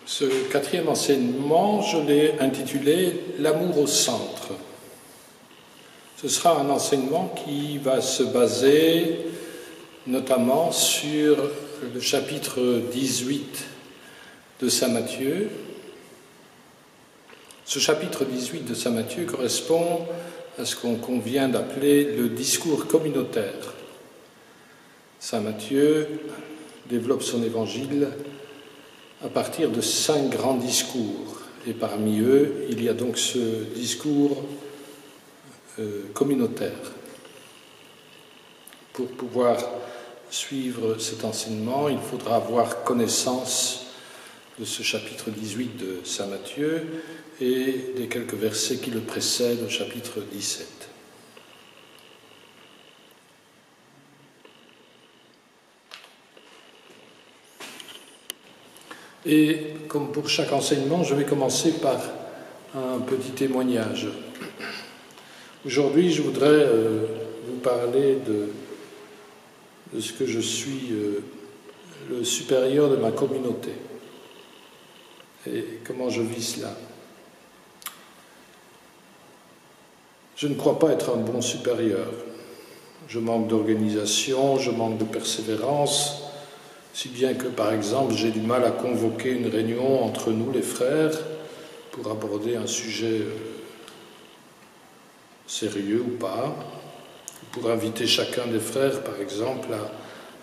Ce quatrième enseignement, je l'ai intitulé « L'amour au centre ». Ce sera un enseignement qui va se baser notamment sur le chapitre 18 de saint Matthieu. Ce chapitre 18 de saint Matthieu correspond à ce qu'on convient d'appeler le discours communautaire. Saint Matthieu développe son évangile à partir de 5 grands discours. Et parmi eux, il y a donc ce discours communautaire. Pour pouvoir suivre cet enseignement, il faudra avoir connaissance de ce chapitre 18 de saint Matthieu et des quelques versets qui le précèdent au chapitre 17. Et comme pour chaque enseignement, je vais commencer par un petit témoignage. Aujourd'hui, je voudrais vous parler de ce que je suis le supérieur de ma communauté et comment je vis cela. Je ne crois pas être un bon supérieur. Je manque d'organisation, je manque de persévérance, si bien que, par exemple, j'ai du mal à convoquer une réunion entre nous, les frères, pour aborder un sujet sérieux ou pas, pour inviter chacun des frères, par exemple,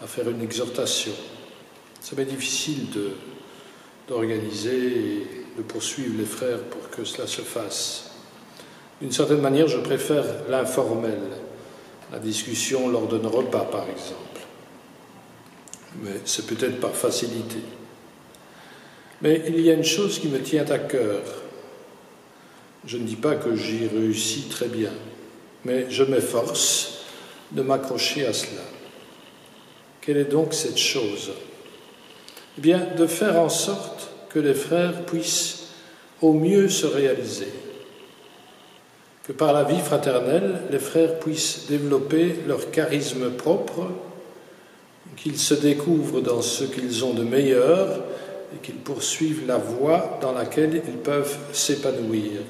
à faire une exhortation. Ça m'est difficile d'organiser et de poursuivre les frères pour que cela se fasse. D'une certaine manière, je préfère l'informel, la discussion lors d'un repas, par exemple. Mais c'est peut-être par facilité. Mais il y a une chose qui me tient à cœur. Je ne dis pas que j'y réussis très bien, mais je m'efforce de m'accrocher à cela. Quelle est donc cette chose ? Eh bien, de faire en sorte que les frères puissent au mieux se réaliser, que par la vie fraternelle, les frères puissent développer leur charisme propre, qu'ils se découvrent dans ce qu'ils ont de meilleur et qu'ils poursuivent la voie dans laquelle ils peuvent s'épanouir.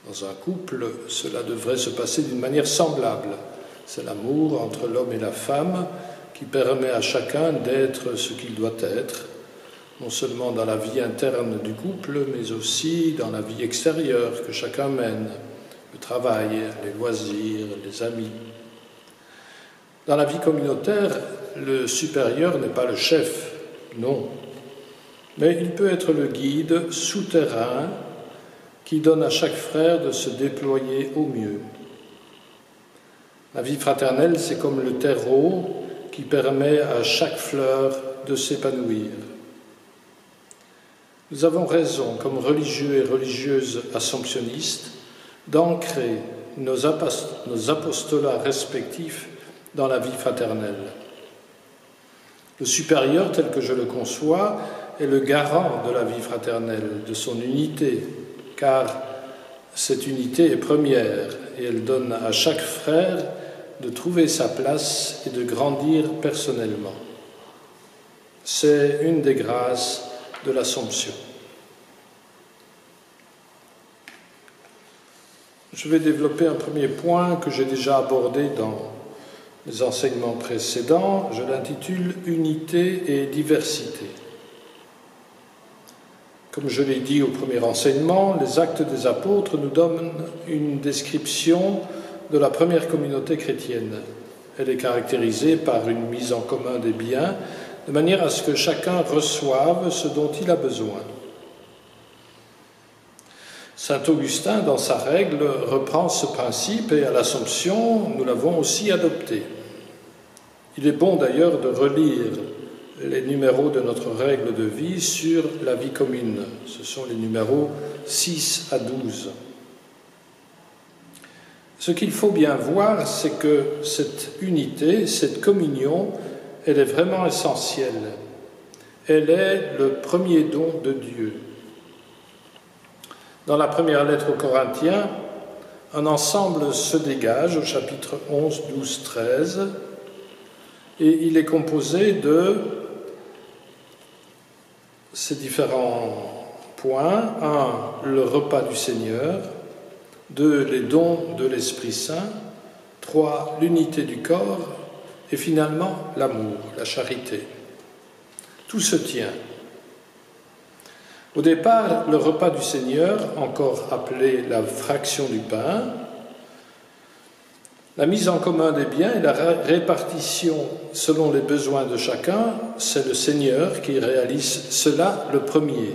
Dans un couple, cela devrait se passer d'une manière semblable. C'est l'amour entre l'homme et la femme qui permet à chacun d'être ce qu'il doit être, non seulement dans la vie interne du couple, mais aussi dans la vie extérieure que chacun mène, le travail, les loisirs, les amis. Dans la vie communautaire, le supérieur n'est pas le chef, non, mais il peut être le guide souterrain qui donne à chaque frère de se déployer au mieux. La vie fraternelle, c'est comme le terreau qui permet à chaque fleur de s'épanouir. Nous avons raison, comme religieux et religieuses assomptionnistes, d'ancrer nos apostolats respectifs dans la vie fraternelle. Le supérieur, tel que je le conçois, est le garant de la vie fraternelle, de son unité, car cette unité est première et elle donne à chaque frère de trouver sa place et de grandir personnellement. C'est une des grâces de l'Assomption. Je vais développer un premier point que j'ai déjà abordé dans les enseignements précédents. Je l'intitule « Unité et diversité ». Comme je l'ai dit au premier enseignement, les Actes des Apôtres nous donnent une description de la première communauté chrétienne. Elle est caractérisée par une mise en commun des biens, de manière à ce que chacun reçoive ce dont il a besoin. Saint Augustin, dans sa règle, reprend ce principe et à l'Assomption, nous l'avons aussi adopté. Il est bon d'ailleurs de relire les numéros de notre règle de vie sur la vie commune. Ce sont les numéros 6 à 12. Ce qu'il faut bien voir, c'est que cette unité, cette communion, elle est vraiment essentielle. Elle est le premier don de Dieu. Dans la première lettre aux Corinthiens, un ensemble se dégage au chapitre 11, 12, 13, et il est composé de ces différents points. 1, le repas du Seigneur. 2, les dons de l'Esprit Saint. 3, l'unité du corps. Et finalement, l'amour, la charité. Tout se tient. Au départ, le repas du Seigneur, encore appelé la fraction du pain, la mise en commun des biens et la répartition selon les besoins de chacun, c'est le Seigneur qui réalise cela le premier.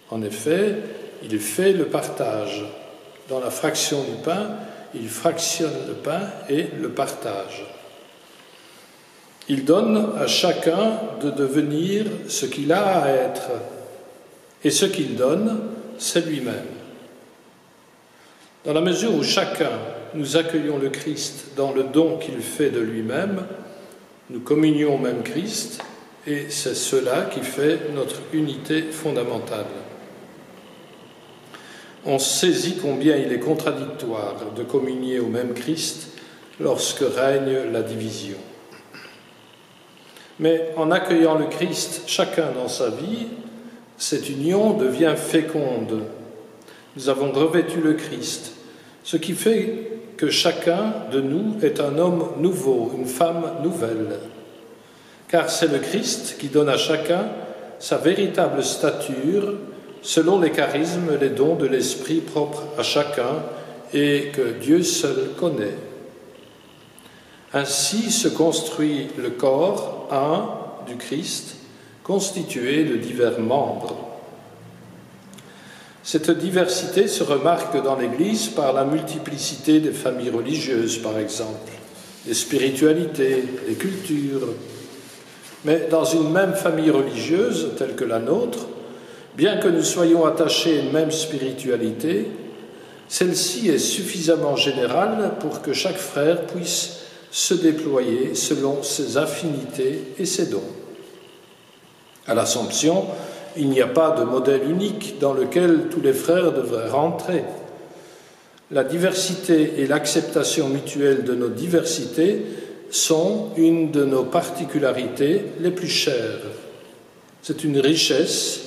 En effet, il fait le partage. Dans la fraction du pain, il fractionne le pain et le partage. Il donne à chacun de devenir ce qu'il a à être. Et ce qu'il donne, c'est lui-même. Dans la mesure où chacun, nous accueillons le Christ dans le don qu'il fait de lui-même, nous communions au même Christ, et c'est cela qui fait notre unité fondamentale. On saisit combien il est contradictoire de communier au même Christ lorsque règne la division. Mais en accueillant le Christ chacun dans sa vie, cette union devient féconde. Nous avons revêtu le Christ, ce qui fait que chacun de nous est un homme nouveau, une femme nouvelle. Car c'est le Christ qui donne à chacun sa véritable stature selon les charismes et les dons de l'Esprit propres à chacun et que Dieu seul connaît. Ainsi se construit le corps, un, du Christ, constitué de divers membres. Cette diversité se remarque dans l'Église par la multiplicité des familles religieuses, par exemple, des spiritualités, des cultures. Mais dans une même famille religieuse, telle que la nôtre, bien que nous soyons attachés à une même spiritualité, celle-ci est suffisamment générale pour que chaque frère puisse se déployer selon ses affinités et ses dons. À l'Assomption, il n'y a pas de modèle unique dans lequel tous les frères devraient rentrer. La diversité et l'acceptation mutuelle de nos diversités sont une de nos particularités les plus chères. C'est une richesse,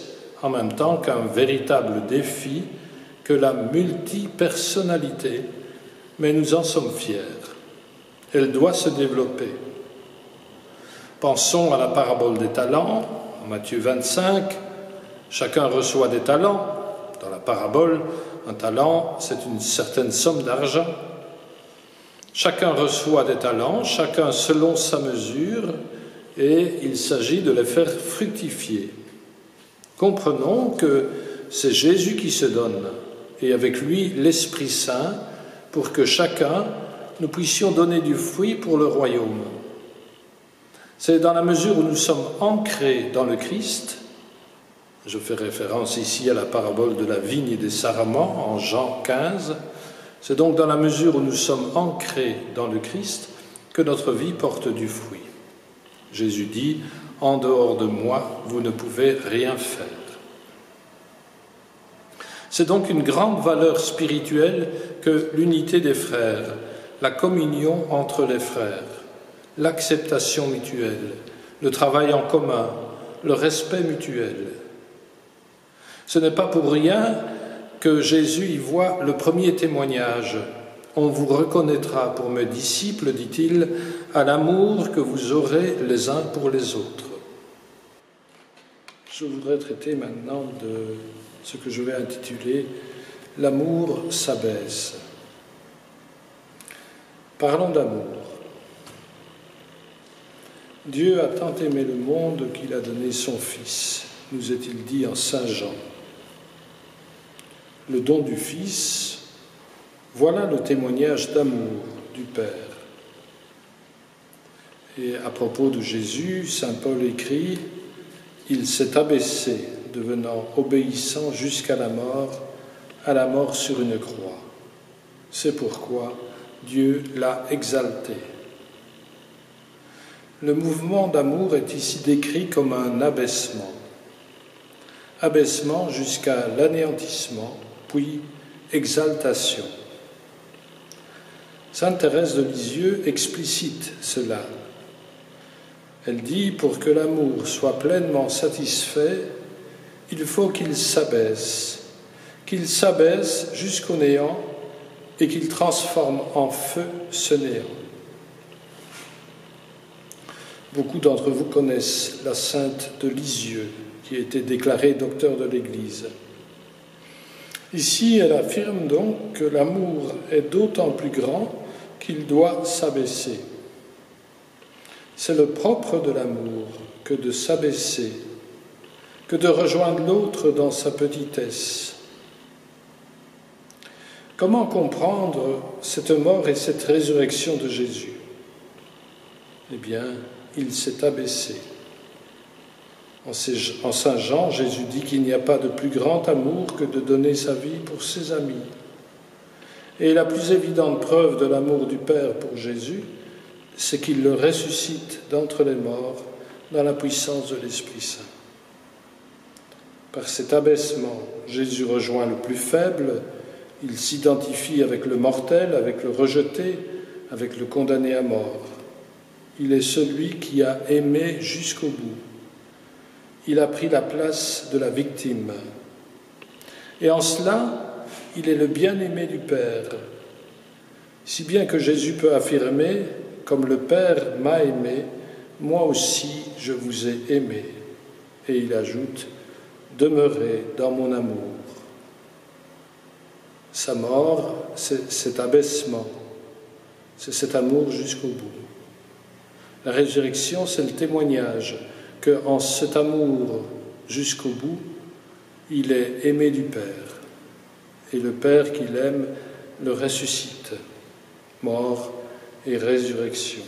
en même temps qu'un véritable défi, que la multipersonnalité, mais nous en sommes fiers. Elle doit se développer. Pensons à la parabole des talents, en Matthieu 25, chacun reçoit des talents. Dans la parabole, un talent, c'est une certaine somme d'argent. Chacun reçoit des talents, chacun selon sa mesure, et il s'agit de les faire fructifier. Comprenons que c'est Jésus qui se donne, et avec lui l'Esprit Saint, pour que chacun, nous puissions donner du fruit pour le royaume. C'est dans la mesure où nous sommes ancrés dans le Christ, je fais référence ici à la parabole de la vigne et des sarments en Jean 15, c'est donc dans la mesure où nous sommes ancrés dans le Christ que notre vie porte du fruit. Jésus dit « En dehors de moi, vous ne pouvez rien faire ». C'est donc une grande valeur spirituelle que l'unité des frères, la communion entre les frères, l'acceptation mutuelle, le travail en commun, le respect mutuel. Ce n'est pas pour rien que Jésus y voit le premier témoignage. « On vous reconnaîtra pour mes disciples, dit-il, à l'amour que vous aurez les uns pour les autres. » Je voudrais traiter maintenant de ce que je vais intituler « L'amour s'abaisse ». Parlons d'amour. Dieu a tant aimé le monde qu'il a donné son Fils, nous est-il dit en Saint Jean. Le don du Fils, voilà le témoignage d'amour du Père. Et à propos de Jésus, saint Paul écrit « Il s'est abaissé, devenant obéissant jusqu'à la mort sur une croix. C'est pourquoi Dieu l'a exalté. » Le mouvement d'amour est ici décrit comme un abaissement. Abaissement jusqu'à l'anéantissement, puis exaltation. Sainte Thérèse de Lisieux explicite cela. Elle dit « Pour que l'amour soit pleinement satisfait, il faut qu'il s'abaisse jusqu'au néant et qu'il transforme en feu ce néant. Beaucoup d'entre vous connaissent la sainte de Lisieux, qui a été déclarée docteur de l'Église. Ici, elle affirme donc que l'amour est d'autant plus grand qu'il doit s'abaisser. C'est le propre de l'amour que de s'abaisser, que de rejoindre l'autre dans sa petitesse. Comment comprendre cette mort et cette résurrection de Jésus? Eh bien, il s'est abaissé. En Saint Jean, Jésus dit qu'il n'y a pas de plus grand amour que de donner sa vie pour ses amis. Et la plus évidente preuve de l'amour du Père pour Jésus, c'est qu'il le ressuscite d'entre les morts dans la puissance de l'Esprit Saint. Par cet abaissement, Jésus rejoint le plus faible, il s'identifie avec le mortel, avec le rejeté, avec le condamné à mort. Il est celui qui a aimé jusqu'au bout. Il a pris la place de la victime. Et en cela, il est le bien-aimé du Père. Si bien que Jésus peut affirmer, comme le Père m'a aimé, moi aussi je vous ai aimé. Et il ajoute, demeurez dans mon amour. Sa mort, c'est cet abaissement, c'est cet amour jusqu'au bout. La résurrection, c'est le témoignage qu'en cet amour jusqu'au bout, il est aimé du Père. Et le Père qu'il aime le ressuscite, mort et résurrection.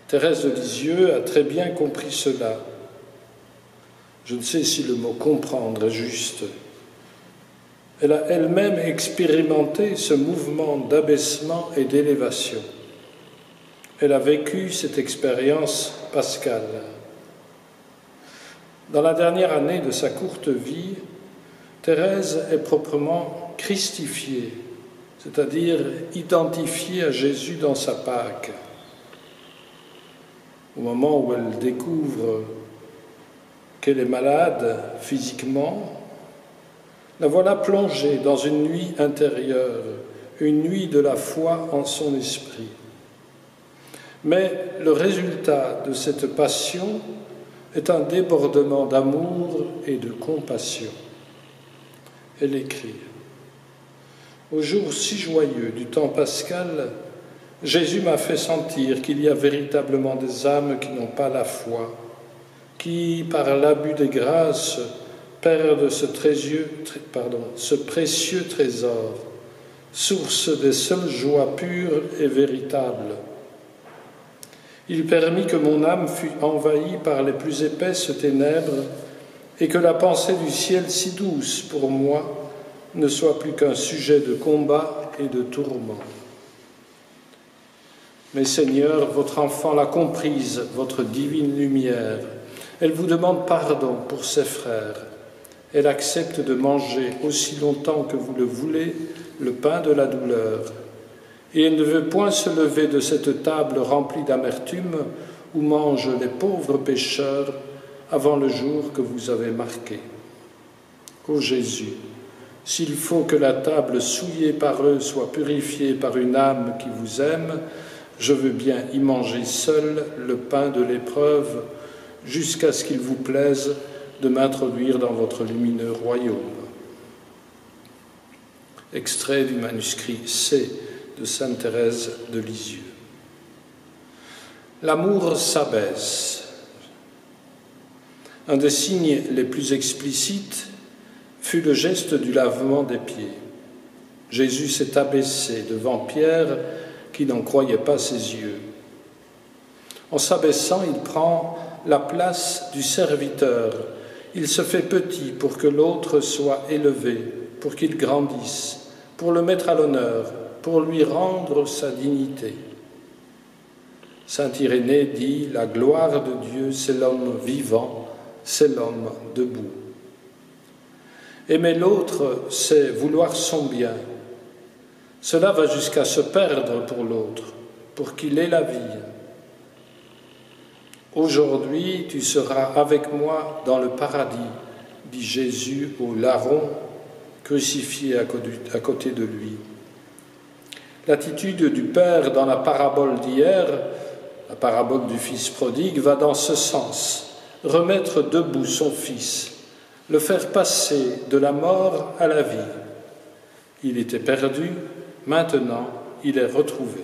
Thérèse de Lisieux a très bien compris cela. Je ne sais si le mot « comprendre » est juste. Elle a elle-même expérimenté ce mouvement d'abaissement et d'élévation. Elle a vécu cette expérience pascale. Dans la dernière année de sa courte vie, Thérèse est proprement christifiée, c'est-à-dire identifiée à Jésus dans sa Pâque. Au moment où elle découvre qu'elle est malade physiquement, la voilà plongée dans une nuit intérieure, une nuit de la foi en son esprit. Mais le résultat de cette passion est un débordement d'amour et de compassion. Elle écrit « Au jour si joyeux du temps pascal, Jésus m'a fait sentir qu'il y a véritablement des âmes qui n'ont pas la foi, qui, par l'abus des grâces, perdent ce précieux trésor, source des seules joies pures et véritables. Il permit que mon âme fût envahie par les plus épaisses ténèbres et que la pensée du ciel si douce pour moi ne soit plus qu'un sujet de combat et de tourment. Mais Seigneur, votre enfant l'a comprise, votre divine lumière. Elle vous demande pardon pour ses frères. Elle accepte de manger aussi longtemps que vous le voulez le pain de la douleur. Et elle ne veut point se lever de cette table remplie d'amertume où mangent les pauvres pécheurs avant le jour que vous avez marqué. Ô Jésus, s'il faut que la table souillée par eux soit purifiée par une âme qui vous aime, je veux bien y manger seul le pain de l'épreuve jusqu'à ce qu'il vous plaise de m'introduire dans votre lumineux royaume. Extrait du manuscrit C de sainte Thérèse de Lisieux. L'amour s'abaisse. Un des signes les plus explicites fut le geste du lavement des pieds. Jésus s'est abaissé devant Pierre qui n'en croyait pas ses yeux. En s'abaissant, il prend la place du serviteur. Il se fait petit pour que l'autre soit élevé, pour qu'il grandisse, pour le mettre à l'honneur, pour lui rendre sa dignité. Saint Irénée dit « La gloire de Dieu, c'est l'homme vivant, c'est l'homme debout. » Aimer l'autre, c'est vouloir son bien. Cela va jusqu'à se perdre pour l'autre, pour qu'il ait la vie. Aujourd'hui, tu seras avec moi dans le paradis, dit Jésus au larron crucifié à côté de lui. L'attitude du Père dans la parabole d'hier, la parabole du Fils prodigue, va dans ce sens, remettre debout son Fils, le faire passer de la mort à la vie. Il était perdu, maintenant il est retrouvé.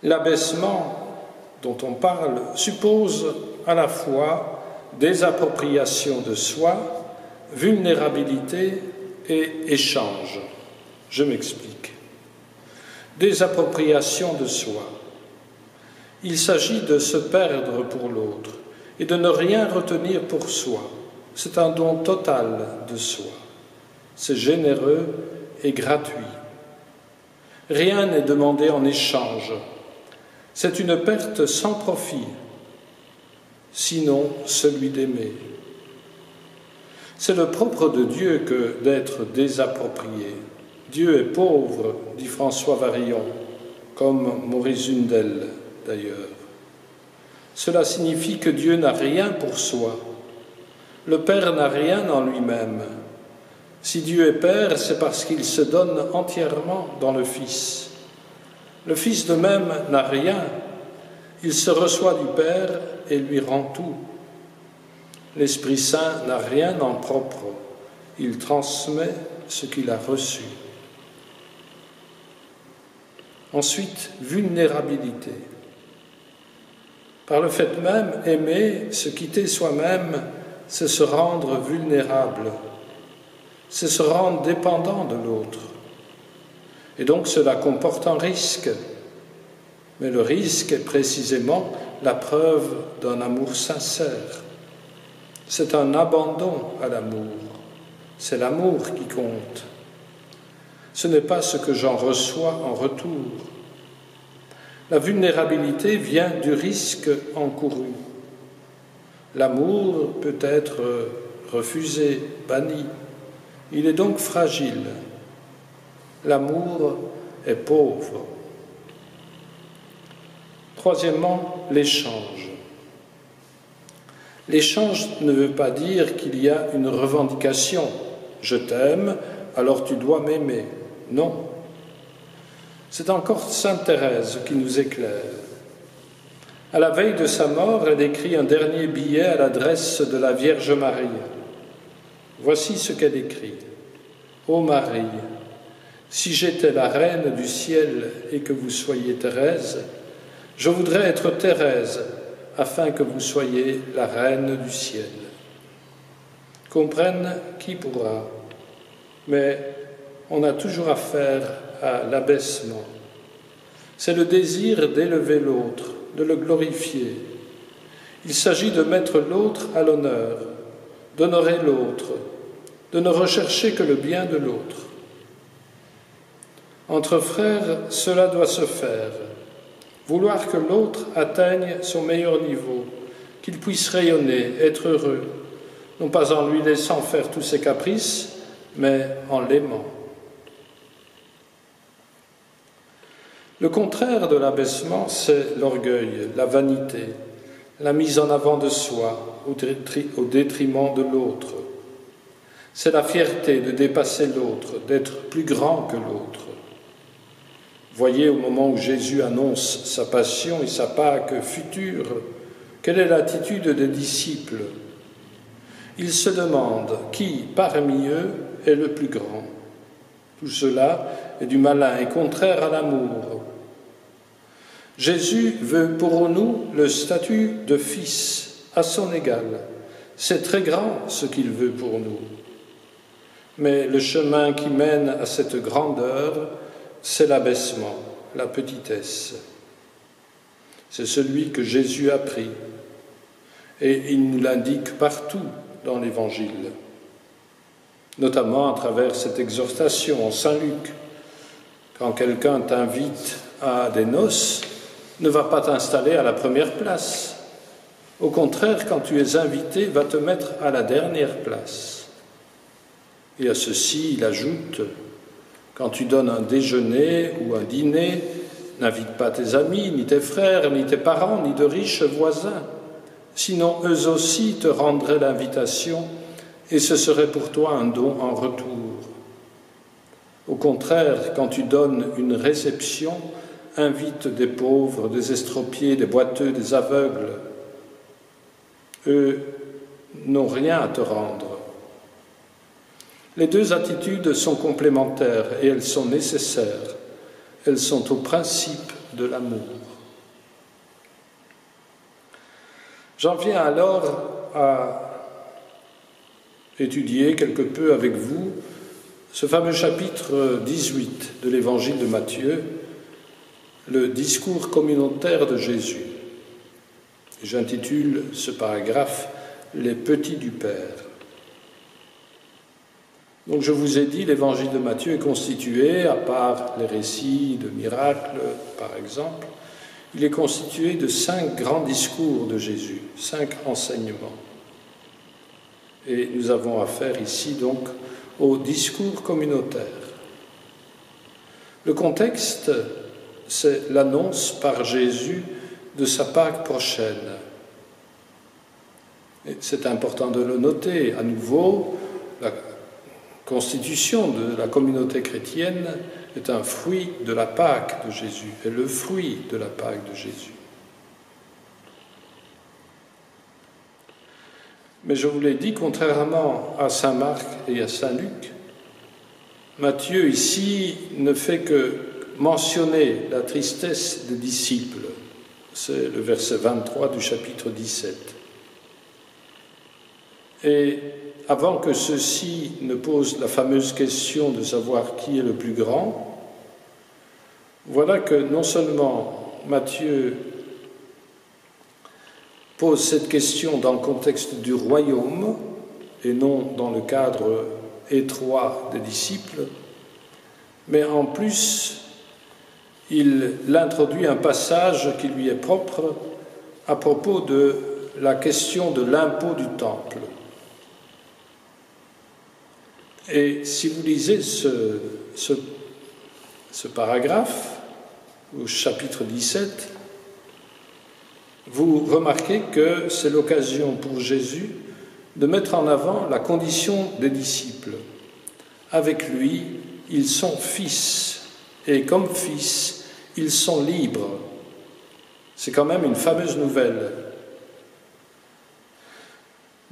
L'abaissement dont on parle suppose à la fois désappropriation de soi, vulnérabilité et échange. Je m'explique. Désappropriation de soi. Il s'agit de se perdre pour l'autre et de ne rien retenir pour soi. C'est un don total de soi. C'est généreux et gratuit. Rien n'est demandé en échange. C'est une perte sans profit, sinon celui d'aimer. C'est le propre de Dieu que d'être désapproprié. Dieu est pauvre, dit François Varillon, comme Maurice Zundel d'ailleurs. Cela signifie que Dieu n'a rien pour soi. Le Père n'a rien en lui-même. Si Dieu est Père, c'est parce qu'il se donne entièrement dans le Fils. Le Fils de même n'a rien. Il se reçoit du Père et lui rend tout. L'Esprit Saint n'a rien en propre. Il transmet ce qu'il a reçu. Ensuite, vulnérabilité. Par le fait même, aimer, se quitter soi-même, c'est se rendre vulnérable. C'est se rendre dépendant de l'autre. Et donc cela comporte un risque. Mais le risque est précisément la preuve d'un amour sincère. C'est un abandon à l'amour. C'est l'amour qui compte. Ce n'est pas ce que j'en reçois en retour. La vulnérabilité vient du risque encouru. L'amour peut être refusé, banni. Il est donc fragile. L'amour est pauvre. Troisièmement, l'échange. L'échange ne veut pas dire qu'il y a une revendication. Je t'aime, alors tu dois m'aimer. Non. C'est encore sainte Thérèse qui nous éclaire. À la veille de sa mort, elle écrit un dernier billet à l'adresse de la Vierge Marie. Voici ce qu'elle écrit. Ô Marie, si j'étais la reine du ciel et que vous soyez Thérèse, je voudrais être Thérèse afin que vous soyez la reine du ciel. Comprenne qui pourra, mais on a toujours affaire à l'abaissement. C'est le désir d'élever l'autre, de le glorifier. Il s'agit de mettre l'autre à l'honneur, d'honorer l'autre, de ne rechercher que le bien de l'autre. Entre frères, cela doit se faire. Vouloir que l'autre atteigne son meilleur niveau, qu'il puisse rayonner, être heureux, non pas en lui laissant faire tous ses caprices, mais en l'aimant. Le contraire de l'abaissement, c'est l'orgueil, la vanité, la mise en avant de soi au détriment de l'autre. C'est la fierté de dépasser l'autre, d'être plus grand que l'autre. Voyez au moment où Jésus annonce sa passion et sa Pâque future, quelle est l'attitude des disciples? Ils se demandent qui, parmi eux, est le plus grand. Tout cela est du malin et contraire à l'amour. Jésus veut pour nous le statut de fils à son égal. C'est très grand ce qu'il veut pour nous. Mais le chemin qui mène à cette grandeur, c'est l'abaissement, la petitesse. C'est celui que Jésus a pris. Et il nous l'indique partout dans l'Évangile, notamment à travers cette exhortation en Saint Luc. Quand quelqu'un t'invite à des noces, ne va pas t'installer à la première place. Au contraire, quand tu es invité, va te mettre à la dernière place. Et à ceci, il ajoute, quand tu donnes un déjeuner ou un dîner, n'invite pas tes amis, ni tes frères, ni tes parents, ni de riches voisins. Sinon, eux aussi te rendraient l'invitation et ce serait pour toi un don en retour. Au contraire, quand tu donnes une réception, invite des pauvres, des estropiés, des boiteux, des aveugles. Eux n'ont rien à te rendre. Les deux attitudes sont complémentaires et elles sont nécessaires. Elles sont au principe de l'amour. J'en viens alors à étudier quelque peu avec vous ce fameux chapitre 18 de l'Évangile de Matthieu, le discours communautaire de Jésus. J'intitule ce paragraphe « Les petits du Père ». Donc je vous ai dit, l'Évangile de Matthieu est constitué, à part les récits de miracles par exemple, il est constitué de 5 grands discours de Jésus, 5 enseignements. Et nous avons affaire ici donc au discours communautaire. Le contexte, c'est l'annonce par Jésus de sa Pâque prochaine. Et c'est important de le noter. À nouveau, la constitution de la communauté chrétienne est un fruit de la Pâque de Jésus, est le fruit de la Pâque de Jésus. Mais je vous l'ai dit, contrairement à saint Marc et à saint Luc, Matthieu ici ne fait que mentionner la tristesse des disciples. C'est le verset 23 du chapitre 17. Et avant que ceux-ci ne posent la fameuse question de savoir qui est le plus grand, voilà que non seulement Matthieu pose cette question dans le contexte du royaume et non dans le cadre étroit des disciples, mais en plus, il introduit un passage qui lui est propre à propos de la question de l'impôt du temple. Et si vous lisez ce paragraphe, au chapitre 17, vous remarquez que c'est l'occasion pour Jésus de mettre en avant la condition des disciples. Avec lui, ils sont fils, et comme fils, ils sont libres. C'est quand même une fameuse nouvelle.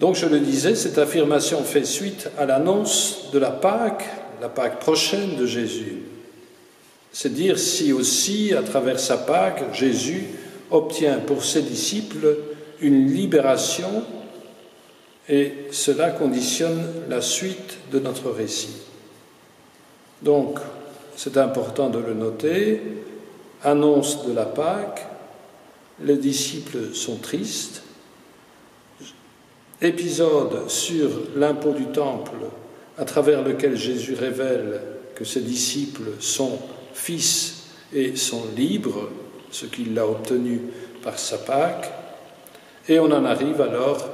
Donc, je le disais, cette affirmation fait suite à l'annonce de la Pâque prochaine de Jésus. C'est dire si aussi, à travers sa Pâque, Jésus obtient pour ses disciples une libération, et cela conditionne la suite de notre récit. Donc, c'est important de le noter, annonce de la Pâque, les disciples sont tristes, épisode sur l'impôt du temple à travers lequel Jésus révèle que ses disciples sont fils et sont libres, ce qu'il a obtenu par sa Pâque. Et on en arrive alors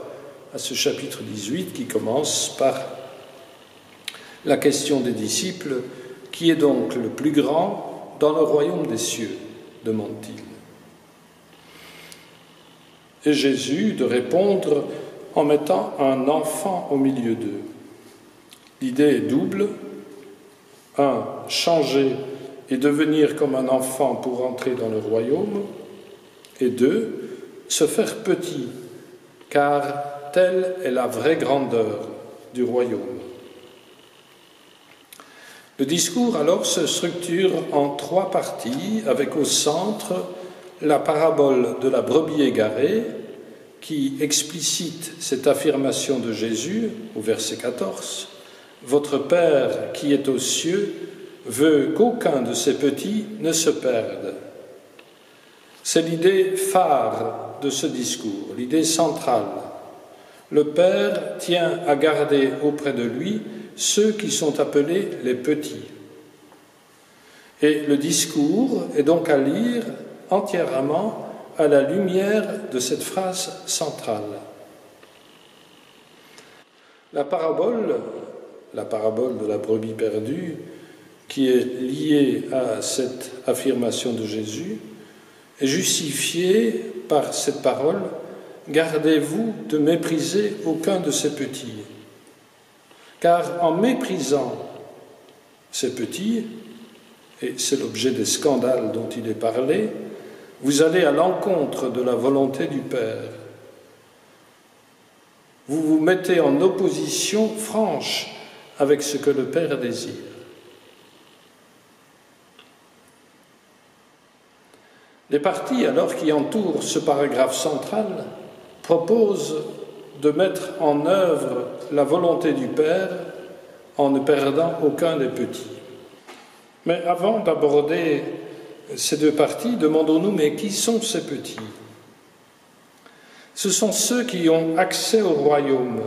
à ce chapitre 18 qui commence par la question des disciples. Qui est donc le plus grand dans le royaume des cieux, demande-t-il. Et Jésus de répondre en mettant un enfant au milieu d'eux. L'idée est double. 1. Changer et devenir comme un enfant pour entrer dans le royaume. Et 2. Se faire petit, car telle est la vraie grandeur du royaume. Le discours alors se structure en 3 parties, avec au centre la parabole de la brebis égarée, qui explicite cette affirmation de Jésus au verset 14. « Votre Père qui est aux cieux veut qu'aucun de ses petits ne se perde. » C'est l'idée phare de ce discours, l'idée centrale. Le Père tient à garder auprès de lui ceux qui sont appelés les petits. Et le discours est donc à lire entièrement à la lumière de cette phrase centrale. La parabole de la brebis perdue qui est lié à cette affirmation de Jésus est justifié par cette parole « Gardez-vous de mépriser aucun de ces petits ». Car en méprisant ces petits, et c'est l'objet des scandales dont il est parlé, vous allez à l'encontre de la volonté du Père. Vous vous mettez en opposition franche avec ce que le Père désire. Les parties, alors, qui entourent ce paragraphe central, proposent de mettre en œuvre la volonté du Père en ne perdant aucun des petits. Mais avant d'aborder ces deux parties, demandons-nous, mais qui sont ces petits ? Ce sont ceux qui ont accès au royaume.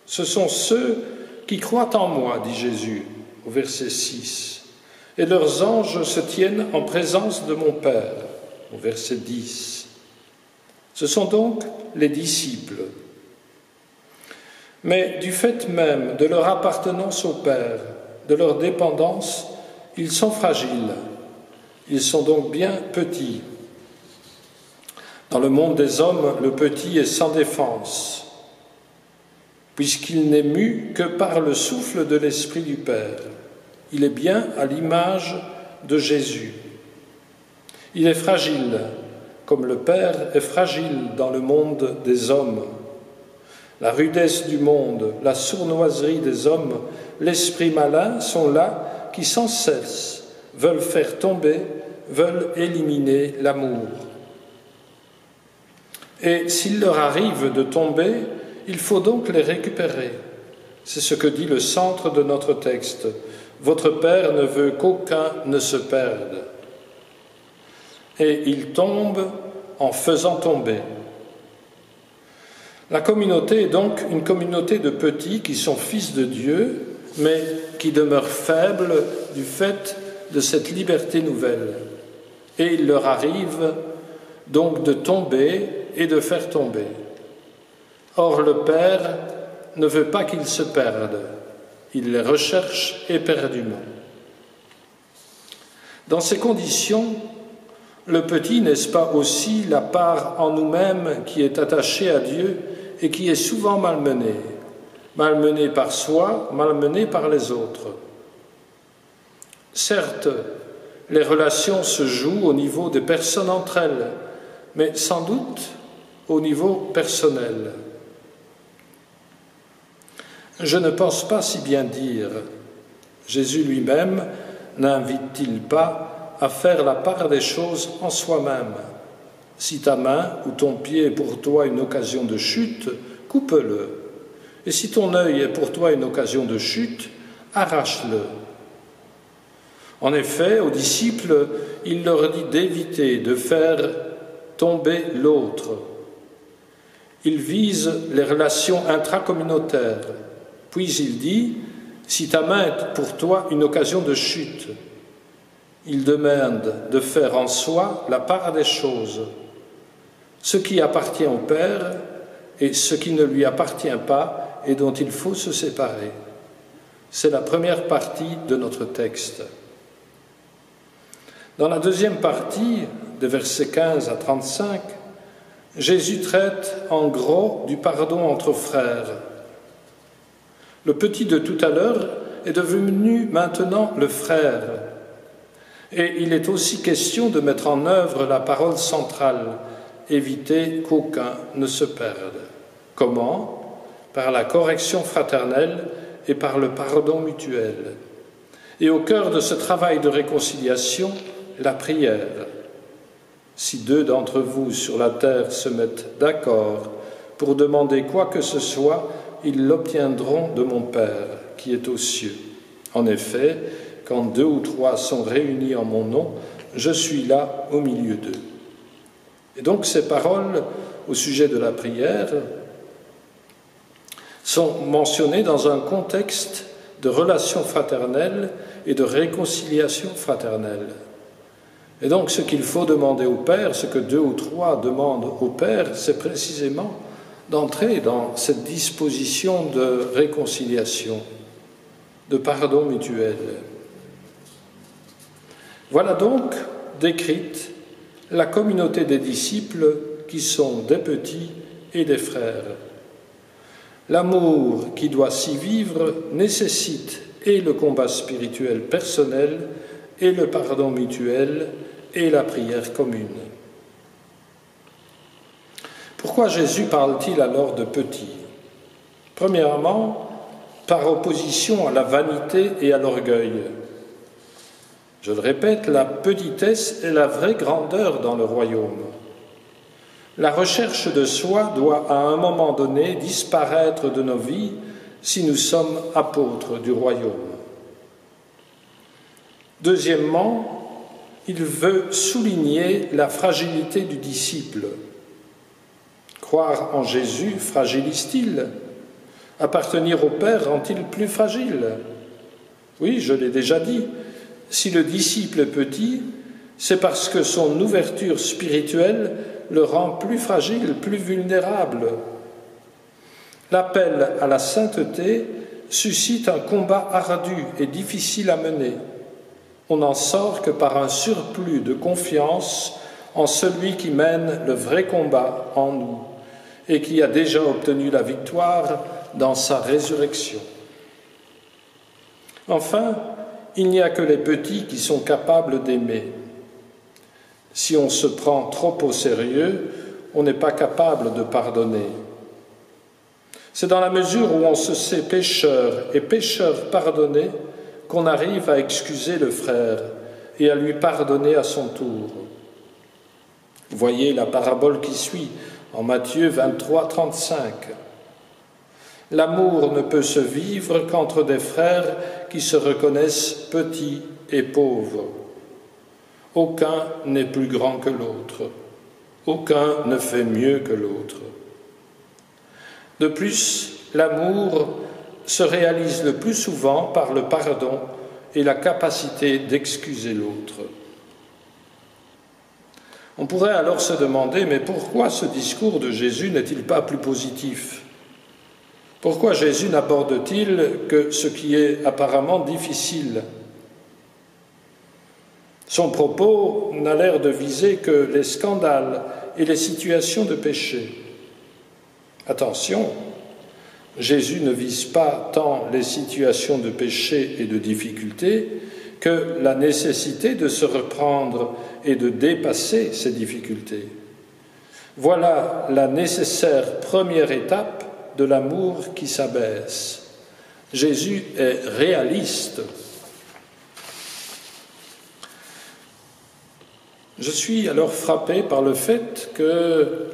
Ce sont ceux qui croient en moi, dit Jésus au verset 6. Et leurs anges se tiennent en présence de mon Père, au verset 10. Ce sont donc les disciples. Mais du fait même de leur appartenance au Père, de leur dépendance, ils sont fragiles. Ils sont donc bien petits. Dans le monde des hommes, le petit est sans défense, puisqu'il n'est mu que par le souffle de l'Esprit du Père. Il est bien à l'image de Jésus. Il est fragile, comme le Père est fragile dans le monde des hommes. La rudesse du monde, la sournoiserie des hommes, l'esprit malin sont là qui sans cesse veulent faire tomber, veulent éliminer l'amour. Et s'il leur arrive de tomber, il faut donc les récupérer. C'est ce que dit le centre de notre texte. Votre Père ne veut qu'aucun ne se perde. Et il tombe en faisant tomber. La communauté est donc une communauté de petits qui sont fils de Dieu, mais qui demeurent faibles du fait de cette liberté nouvelle. Et il leur arrive donc de tomber et de faire tomber. Or, le Père ne veut pas qu'ils se perdent. Il les recherche éperdument. Dans ces conditions, le petit, n'est-ce pas aussi la part en nous-mêmes qui est attachée à Dieu et qui est souvent malmenée par soi, malmenée par les autres. Certes, les relations se jouent au niveau des personnes entre elles, mais sans doute au niveau personnel. Je ne pense pas si bien dire. Jésus lui-même n'invite-t-il pas à faire la part des choses en soi-même ? Si ta main ou ton pied est pour toi une occasion de chute, coupe-le. Et si ton œil est pour toi une occasion de chute, arrache-le. En effet, aux disciples, il leur dit d'éviter de faire tomber l'autre. Il vise les relations intracommunautaires. Puis il dit, si ta main est pour toi une occasion de chute, il demande de faire en soi la part des choses, ce qui appartient au Père et ce qui ne lui appartient pas et dont il faut se séparer. C'est la première partie de notre texte. Dans la deuxième partie, des versets 15 à 35, Jésus traite en gros du pardon entre frères. Le petit de tout à l'heure est devenu maintenant le frère. Et il est aussi question de mettre en œuvre la parole centrale, éviter qu'aucun ne se perde. Comment ? Par la correction fraternelle et par le pardon mutuel. Et au cœur de ce travail de réconciliation, la prière. Si deux d'entre vous sur la terre se mettent d'accord pour demander quoi que ce soit, ils l'obtiendront de mon Père qui est aux cieux. En effet, quand 2 ou 3 sont réunis en mon nom, je suis là au milieu d'eux. Et donc ces paroles au sujet de la prière sont mentionnées dans un contexte de relation fraternelle et de réconciliation fraternelle. Et donc ce qu'il faut demander au Père, ce que 2 ou 3 demandent au Père, c'est précisément d'entrer dans cette disposition de réconciliation, de pardon mutuel. Voilà donc décrite la communauté des disciples qui sont des petits et des frères. L'amour qui doit s'y vivre nécessite et le combat spirituel personnel, et le pardon mutuel, et la prière commune. Pourquoi Jésus parle-t-il alors de petits ? Premièrement, par opposition à la vanité et à l'orgueil. Je le répète, la petitesse est la vraie grandeur dans le royaume. La recherche de soi doit à un moment donné disparaître de nos vies si nous sommes apôtres du royaume. Deuxièmement, il veut souligner la fragilité du disciple. Croire en Jésus fragilise-t-il ? Appartenir au Père rend-il plus fragile ? Oui, je l'ai déjà dit, si le disciple est petit, c'est parce que son ouverture spirituelle le rend plus fragile, plus vulnérable. L'appel à la sainteté suscite un combat ardu et difficile à mener. On n'en sort que par un surplus de confiance en celui qui mène le vrai combat en nous et qui a déjà obtenu la victoire dans sa résurrection. Enfin, il n'y a que les petits qui sont capables d'aimer. Si on se prend trop au sérieux, on n'est pas capable de pardonner. C'est dans la mesure où on se sait pécheur et pécheur pardonné qu'on arrive à excuser le frère et à lui pardonner à son tour. Voyez la parabole qui suit en Matthieu 23, 35. L'amour ne peut se vivre qu'entre des frères qui se reconnaissent petits et pauvres. Aucun n'est plus grand que l'autre. Aucun ne fait mieux que l'autre. De plus, l'amour se réalise le plus souvent par le pardon et la capacité d'excuser l'autre. On pourrait alors se demander, mais pourquoi ce discours de Jésus n'est-il pas plus positif ? Pourquoi Jésus n'aborde-t-il que ce qui est apparemment difficile ? Son propos n'a l'air de viser que les scandales et les situations de péché. Attention, Jésus ne vise pas tant les situations de péché et de difficulté que la nécessité de se reprendre et de dépasser ces difficultés. Voilà la nécessaire première étape de l'amour qui s'abaisse. Jésus est réaliste. Je suis alors frappé par le fait que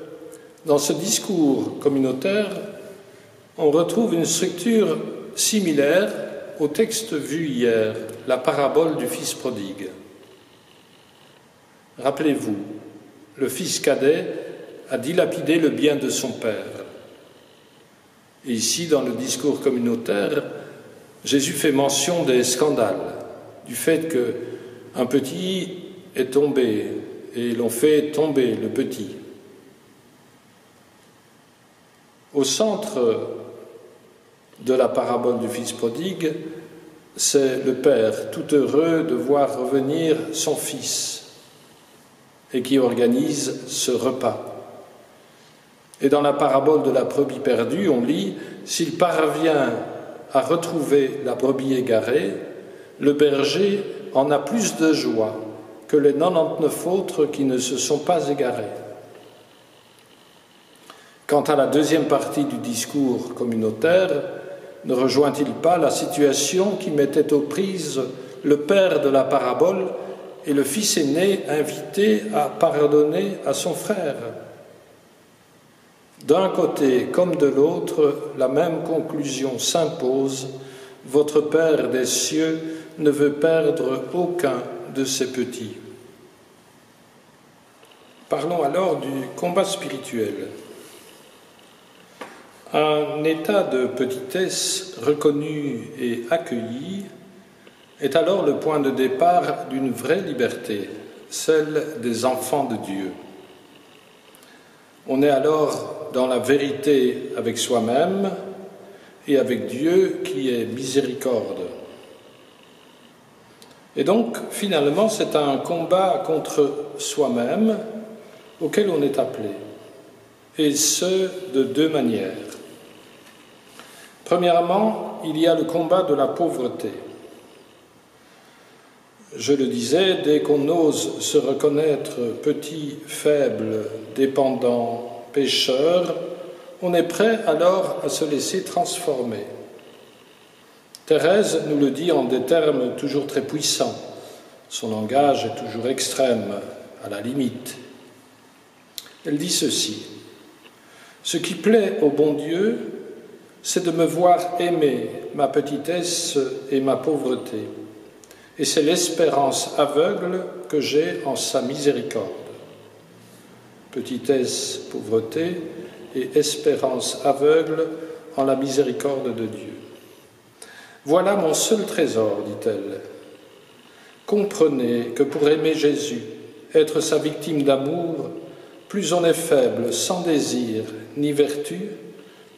dans ce discours communautaire, on retrouve une structure similaire au texte vu hier, la parabole du fils prodigue. Rappelez-vous, le fils cadet a dilapidé le bien de son père. Et ici, dans le discours communautaire, Jésus fait mention des scandales, du fait qu'un petit est tombé et l'on fait tomber le petit. Au centre de la parabole du fils prodigue, c'est le père tout heureux de voir revenir son fils et qui organise ce repas. Et dans la parabole de la brebis perdue, on lit « S'il parvient à retrouver la brebis égarée, le berger en a plus de joie que les 99 autres qui ne se sont pas égarés. » Quant à la deuxième partie du discours communautaire, ne rejoint-il pas la situation qui mettait aux prises le père de la parabole et le fils aîné invité à pardonner à son frère ? D'un côté comme de l'autre, la même conclusion s'impose. Votre Père des cieux ne veut perdre aucun de ses petits. Parlons alors du combat spirituel. Un état de petitesse reconnu et accueilli est alors le point de départ d'une vraie liberté, celle des enfants de Dieu. On est alors dans la vérité avec soi-même et avec Dieu qui est miséricorde. Et donc, finalement, c'est un combat contre soi-même auquel on est appelé, et ce, de deux manières. Premièrement, il y a le combat de la pauvreté. Je le disais, dès qu'on ose se reconnaître petit, faible, dépendant, pécheur, on est prêt alors à se laisser transformer. Thérèse nous le dit en des termes toujours très puissants. Son langage est toujours extrême, à la limite. Elle dit ceci: « Ce qui plaît au bon Dieu, c'est de me voir aimer ma petitesse et ma pauvreté. Et c'est l'espérance aveugle que j'ai en sa miséricorde. » Petitesse, pauvreté et espérance aveugle en la miséricorde de Dieu. Voilà mon seul trésor, dit-elle. Comprenez que pour aimer Jésus, être sa victime d'amour, plus on est faible, sans désir ni vertu,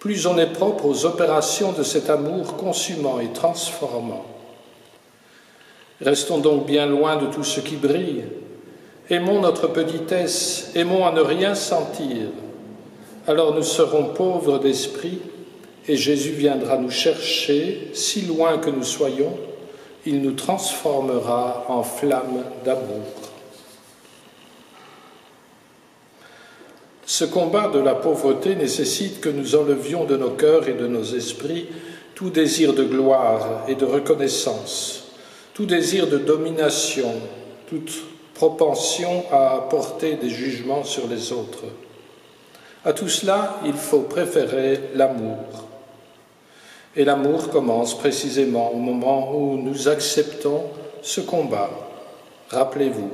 plus on est propre aux opérations de cet amour consumant et transformant. Restons donc bien loin de tout ce qui brille. Aimons notre petitesse, aimons à ne rien sentir. Alors nous serons pauvres d'esprit et Jésus viendra nous chercher, si loin que nous soyons, il nous transformera en flammes d'amour. Ce combat de la pauvreté nécessite que nous enlevions de nos cœurs et de nos esprits tout désir de gloire et de reconnaissance, tout désir de domination, toute propension à porter des jugements sur les autres. À tout cela, il faut préférer l'amour. Et l'amour commence précisément au moment où nous acceptons ce combat. Rappelez-vous,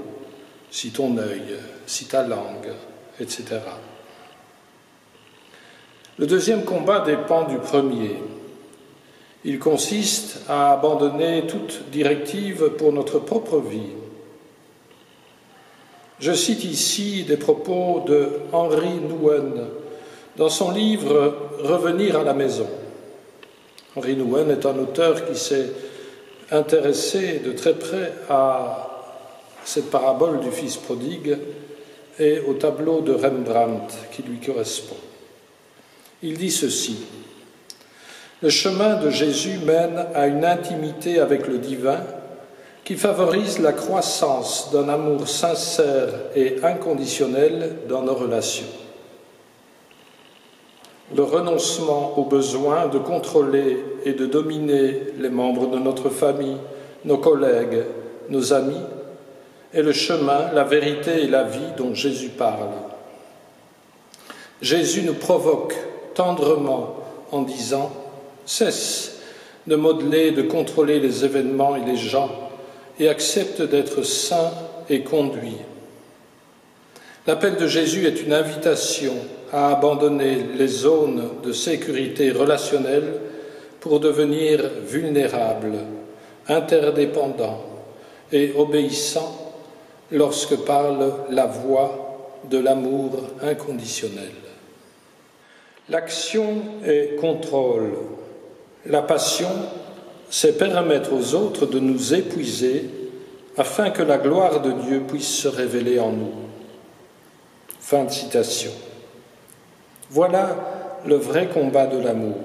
si ton œil, si ta langue, etc. Le deuxième combat dépend du premier. Il consiste à abandonner toute directive pour notre propre vie. Je cite ici des propos de Henry Nouwen dans son livre « Revenir à la maison ». Henry Nouwen est un auteur qui s'est intéressé de très près à cette parabole du fils prodigue et au tableau de Rembrandt qui lui correspond. Il dit ceci: « Le chemin de Jésus mène à une intimité avec le divin qui favorise la croissance d'un amour sincère et inconditionnel dans nos relations. Le renoncement au besoin de contrôler et de dominer les membres de notre famille, nos collègues, nos amis, est le chemin, la vérité et la vie dont Jésus parle. Jésus nous provoque tendrement en disant « Cesse de modeler, de contrôler les événements et les gens et accepte d'être saint et conduit. » L'appel de Jésus est une invitation à abandonner les zones de sécurité relationnelle pour devenir vulnérable, interdépendant et obéissant lorsque parle la voix de l'amour inconditionnel. L'action est contrôle. La passion, c'est permettre aux autres de nous épuiser afin que la gloire de Dieu puisse se révéler en nous. Fin de citation. Voilà le vrai combat de l'amour.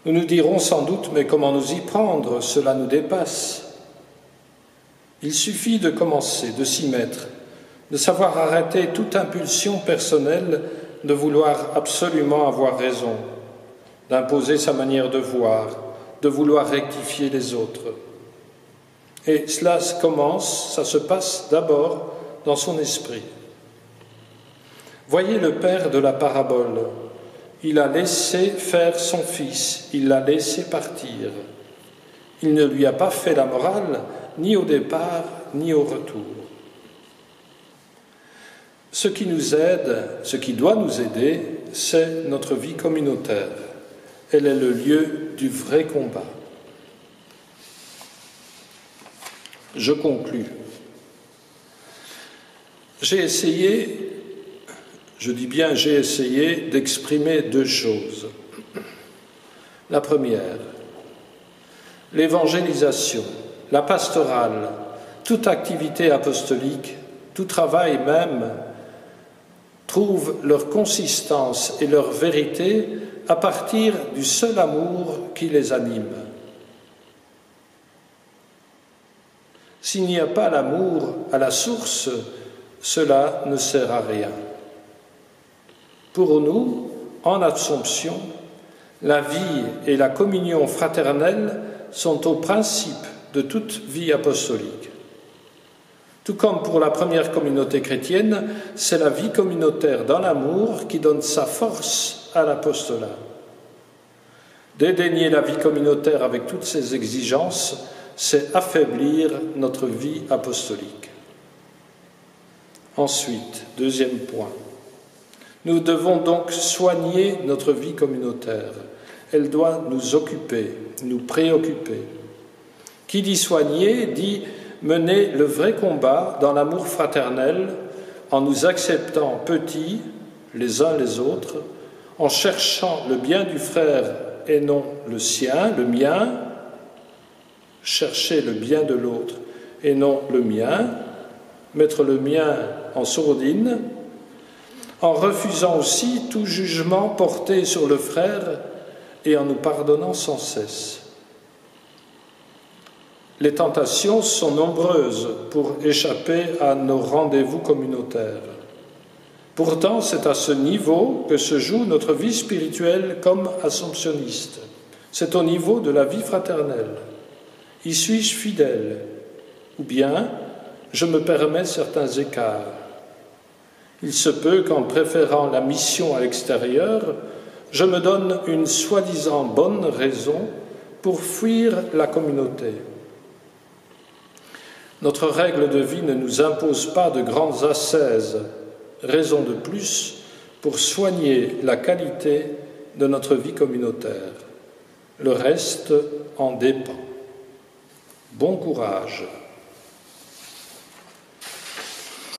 Nous nous dirons sans doute, mais comment nous y prendre? Cela nous dépasse. Il suffit de commencer, de s'y mettre, de savoir arrêter toute impulsion personnelle de vouloir absolument avoir raison, d'imposer sa manière de voir, de vouloir rectifier les autres. Et cela commence, ça se passe d'abord dans son esprit. Voyez le père de la parabole. Il a laissé faire son fils, il l'a laissé partir. Il ne lui a pas fait la morale, ni au départ, ni au retour. Ce qui nous aide, ce qui doit nous aider, c'est notre vie communautaire. Elle est le lieu du vrai combat. Je conclus. J'ai essayé d'exprimer deux choses. La première, l'évangélisation, la pastorale, toute activité apostolique, tout travail même, trouvent leur consistance et leur vérité à partir du seul amour qui les anime. S'il n'y a pas l'amour à la source, cela ne sert à rien. Pour nous, en Assomption, la vie et la communion fraternelle sont au principe de toute vie apostolique. Tout comme pour la première communauté chrétienne, c'est la vie communautaire dans l'amour qui donne sa force à l'apostolat. Dédaigner la vie communautaire avec toutes ses exigences, c'est affaiblir notre vie apostolique. Ensuite, deuxième point, nous devons donc soigner notre vie communautaire. Elle doit nous occuper, nous préoccuper. Qui dit soigner, dit mener le vrai combat dans l'amour fraternel, en nous acceptant petits les uns les autres, en cherchant le bien du frère et non le sien, le mien, chercher le bien de l'autre et non le mien, mettre le mien en sourdine, en refusant aussi tout jugement porté sur le frère et en nous pardonnant sans cesse. Les tentations sont nombreuses pour échapper à nos rendez-vous communautaires. Pourtant, c'est à ce niveau que se joue notre vie spirituelle comme assomptionniste. C'est au niveau de la vie fraternelle. Y suis-je fidèle? Ou bien, je me permets certains écarts. Il se peut qu'en préférant la mission à l'extérieur, je me donne une soi-disant bonne raison pour fuir la communauté. Notre règle de vie ne nous impose pas de grandes ascèses, raison de plus pour soigner la qualité de notre vie communautaire. Le reste en dépend. Bon courage.